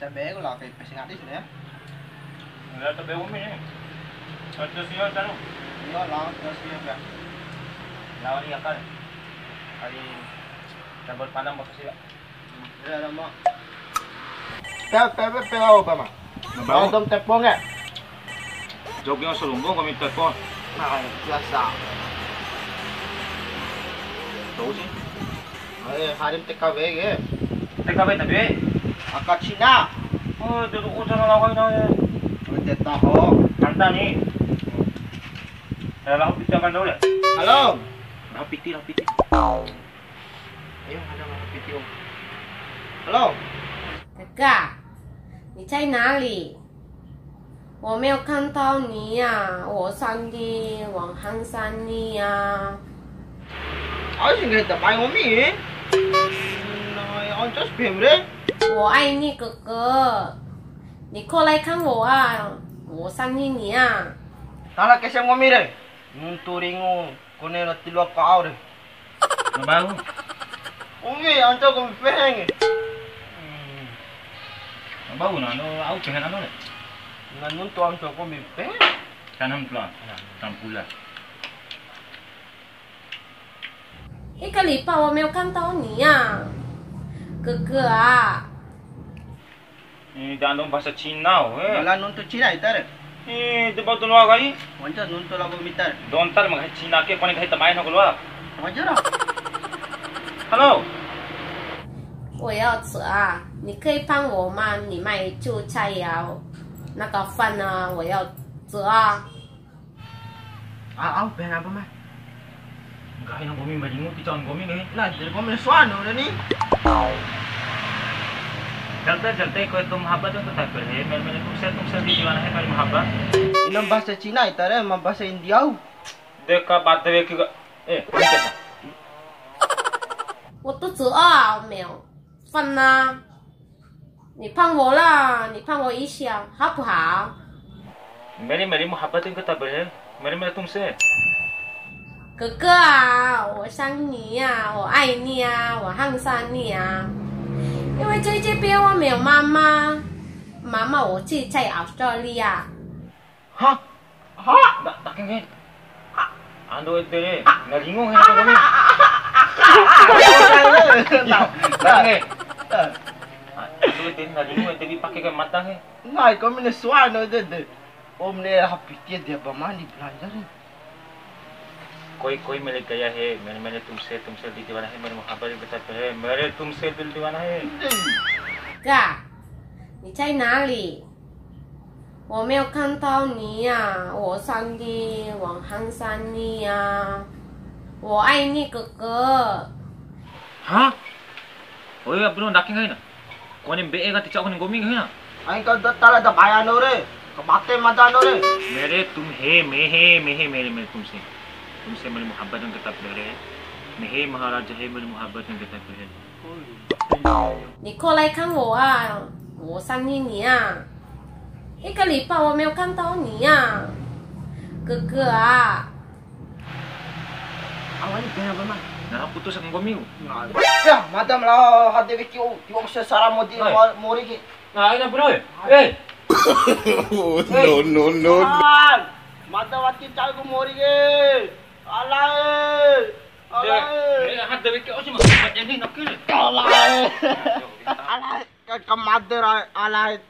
tabi ko lang kay pasingatis na yan. Wala tabi ko min eh. Ito siya tanong. Iya lang, terus iya ba. Lawan niya ka. Ay double panang mo sa sila. Iya mo. Pero ba ma? Mabaw dom tepong eh. Jog yung sulungbong kami telepon. Ay, biasa. Tahu sih. Ay, harim tekawe eh. Teka ba tabi? Akat Cina. Oh, duduk ko sa lalaki na. Udah tahu. Kanta ni. Lah piti kan dulu. Halo. Lah piti. Ayo, ada mana piti om. Halo. 哥哥，你在哪里？我没有看到你呀、我上的往汉山里呀、 Ayo sih kita main umi. Nah, oncos bemre. 我爱你，哥哥，你过来看我啊！我上的你啊！ Tala kasi umi re. Nunturingo kone na tilwa ka re. Mabago. Umi, anto ko peheng. Mabago na ano, au pengen ano le. Nanunto ang ko mi peheng. Tanam plan. Tampula. 一个礼拜我没有看到你呀、哥哥啊！ Ini dandong bahasa Cina we. Wala nunto Cina itar. Di ba tunwa kai? Wanca nunto lago mitar. Dontar mag Cina ke kone kahit tamay na kulwa. Wajara. Hello. 我要吃啊！你可以帮我吗？你卖韭菜呀、那个饭呢？我要吃啊！ Ah, peheng apa mah? Gaya ng gumi malingo ticawan gumi eh. Lah, dari ko suano na ni. Jalta ko ito mahaba doon tatay pero eh. Meron tum set di mana hai kali mahaba. Ilang bahasa Cina itar eh, bahasa India. Deka batwe ke eh. Kita. 我肚子饿，没有饭呢。你帮我啦，你帮我一下，好不好？ Meri mahaba din kita ber. Meri tum set. 哥哥啊，我想你呀、我爱你啊，我很想你啊。因为在这边我没有妈妈，妈妈我自己在澳大利亚。 Hah? Tak kenge. Ando ete nalingo he to gumi. Tange. Ando ete nalingo ete dipakai ke mata he. Ngai ko mi suano de. Om ne hapitie dia pamani belajar. कोई मेरे गया है मैंने तुमसे दिल दीवाना है मेरे मोहब्बत बताते है मेरे तुमसे दिल दीवाना है 哥，你在哪里？我没有看到你呀、我上的往汉山里呀、我爱你，哥哥。 Hah? Oh iya belum daking hai na kone be ga ticak kone gomi hai na Ai ka tala da bayano re. Ka mate madano re. मेरे तुम है मैं है मेरे तुमसे मेरी मोहब्बत में किताब पढ़ रहे हैं मैं है महाराज है मेरी मोहब्बत में किताब पढ़ रहे 你过来看我啊！我想你啊！一个礼拜我没有看到你呀、哥哥啊！ Awan peheng apa mah? nah putus ang gomi Ya, madam lah hade ki o se sara modi mori ki. nah ina bro eh No. Madam ati chal ko mori ke. Alai. hat dewe ki osi mas ini nakil Alai. Alai. Ka mader alai